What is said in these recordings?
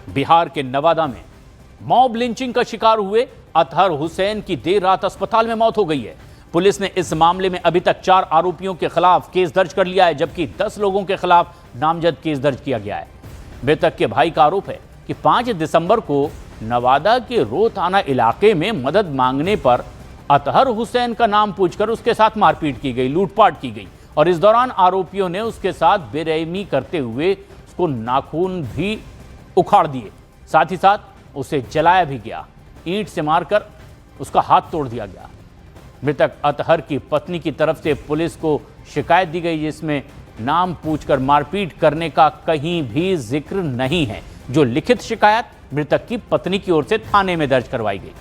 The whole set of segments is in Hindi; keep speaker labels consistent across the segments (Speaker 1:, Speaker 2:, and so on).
Speaker 1: बिहार के नवादा में मॉब लिंचिंग का शिकार हुए अतहर हुसैन की देर रात अस्पताल में मौत हो गई है। पुलिस ने इस मामले में अभी तक 4 आरोपियों के खिलाफ केस दर्ज कर लिया है, जबकि 10 लोगों के खिलाफ नामजद केस दर्ज किया गया है। मृतक के भाई का आरोप है कि 5 दिसंबर को नवादा के रो थाना इलाके में मदद मांगने पर अतहर हुसैन का नाम पूछकर उसके साथ मारपीट की गई, लूटपाट की गई और इस दौरान आरोपियों ने उसके साथ बेरहमी करते हुए उसको नाखून भी उखाड़ दिए, साथ ही साथ उसे जलाया भी गया। ईंट से मारकर उसका हाथ तोड़ दिया गया। मृतक अतहर की पत्नी की तरफ से पुलिस को शिकायत दी गई, जिसमें नाम पूछकर मारपीट करने का कहीं भी जिक्र नहीं है। जो लिखित शिकायत मृतक की पत्नी की ओर से थाने में दर्ज करवाई गई,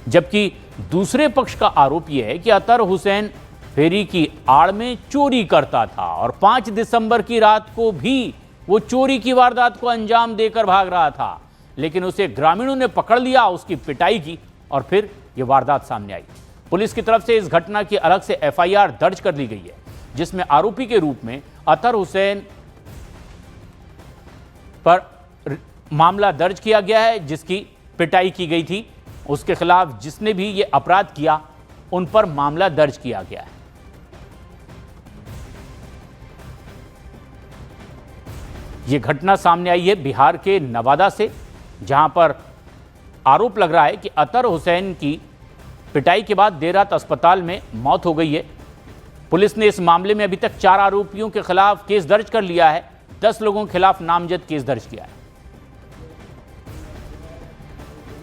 Speaker 1: जबकि दूसरे पक्ष का आरोप यह है कि अतहर हुसैन फेरी की आड़ में चोरी करता था और 5 दिसंबर की रात को भी वो चोरी की वारदात को अंजाम देकर भाग रहा था, लेकिन उसे ग्रामीणों ने पकड़ लिया, उसकी पिटाई की और फिर ये वारदात सामने आई। पुलिस की तरफ से इस घटना की अलग से FIR दर्ज कर ली गई है, जिसमें आरोपी के रूप में अतहर हुसैन पर मामला दर्ज किया गया है, जिसकी पिटाई की गई थी। उसके खिलाफ जिसने भी ये अपराध किया उन पर मामला दर्ज किया गया है। ये घटना सामने आई है बिहार के नवादा से, जहां पर आरोप लग रहा है कि अतहर हुसैन की पिटाई के बाद देर रात अस्पताल में मौत हो गई है। पुलिस ने इस मामले में अभी तक 4 आरोपियों के खिलाफ केस दर्ज कर लिया है, 10 लोगों के खिलाफ नामजद केस दर्ज किया है।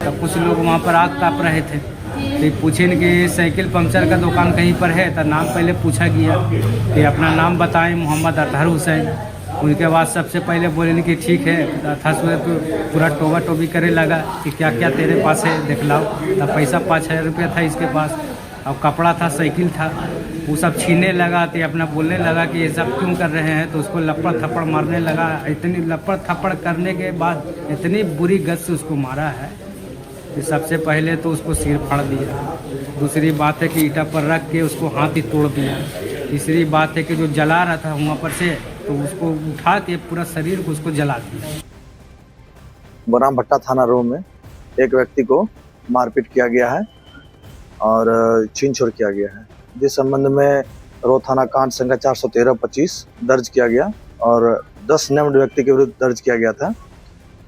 Speaker 2: तब कुछ लोग वहाँ पर आग ताप रहे थे, तो पूछे न कि साइकिल पंक्चर का दुकान कहीं पर है, तो नाम पहले पूछा गया कि अपना नाम बताएं, मोहम्मद अतहर हुसैन। उनके बाद सबसे पहले बोले न कि ठीक है। अतहर तो पूरा टोबा टोबी करे लगा कि क्या क्या तेरे पास है दिखलाओ। तब पैसा 5,000 रुपया था इसके पास, और कपड़ा था, साइकिल था, वो सब छीनने लगा। तो अपना बोलने लगा कि ये सब क्यों कर रहे हैं, तो उसको लपड़ थप्पड़ मारने लगा। इतनी लपड़ थप्पड़ करने के बाद इतनी बुरी गत से उसको मारा है कि सबसे पहले तो उसको सिर फाड़ दिया। दूसरी बात है कि ईटा पर रख के उसको हाथ ही तोड़ दिया। तीसरी बात है कि जो जला रहा था वहाँ पर से, तो उसको उठा के पूरा शरीर को उसको जला दिया।
Speaker 3: बराम भट्टा थाना रो में एक व्यक्ति को मारपीट किया गया है और छीन छोड़ किया गया है, जिस संबंध में रो थाना कांड संख्या 413-25 दर्ज किया गया और 10 नेम्ड व्यक्ति के विरुद्ध दर्ज किया गया था,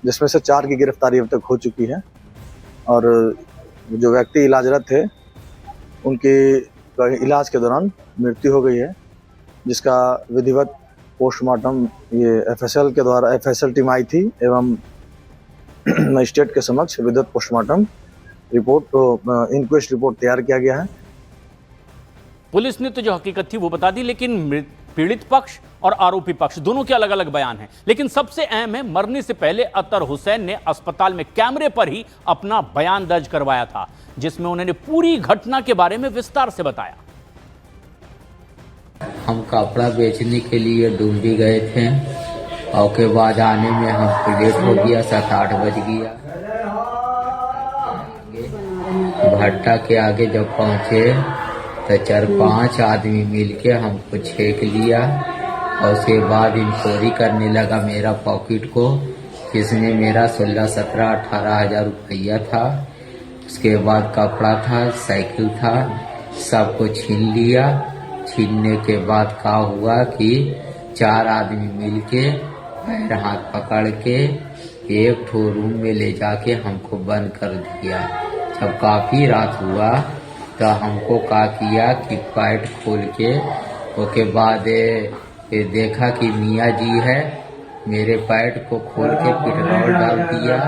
Speaker 3: जिसमें से 4 की गिरफ्तारी अब तक हो चुकी है और जो व्यक्ति इलाजरत थे उनकी इलाज के दौरान मृत्यु हो गई है, जिसका विधिवत पोस्टमार्टम ये FSL के द्वारा FSL टीम आई थी एवं मजिस्ट्रेट के समक्ष विधिवत पोस्टमार्टम रिपोर्ट तो इंक्वेस्ट रिपोर्ट तैयार किया गया है।
Speaker 1: पुलिस ने तो जो हकीकत थी वो बता दी, लेकिन पीड़ित पक्ष और आरोपी पक्ष दोनों के अलग अलग बयान हैं। लेकिन सबसे अहम है, मरने से पहले अतहर हुसैन ने अस्पताल में कैमरे पर ही अपना बयान दर्ज करवाया था, जिसमें उन्होंने पूरी घटना के बारे में विस्तार से बताया।
Speaker 4: हम कपड़ा बेचने के लिए डुमरी गए थे और के बाद आने में हम लेट हो गया, 7-8 बज गया। भट्टा के आगे जब पहुंचे तो 4-5 आदमी मिलके हमको छेक लिया और उसके बाद इंक्वायरी करने लगा मेरा पॉकेट को, जिसमें मेरा 16, 17, 18 हजार रुपया था। उसके बाद कपड़ा था, साइकिल था, सबको छीन लिया। छीनने के बाद क्या हुआ कि 4 आदमी मिलके पैर हाथ पकड़ के एक ठो रूम में ले जाके हमको बंद कर दिया। जब काफी रात हुआ तो हमको क्या किया कि पैंट खोल के उसके बाद देखा कि मियाँ जी है, मेरे पैंट को खोल के पेट्रोल डाल दिया।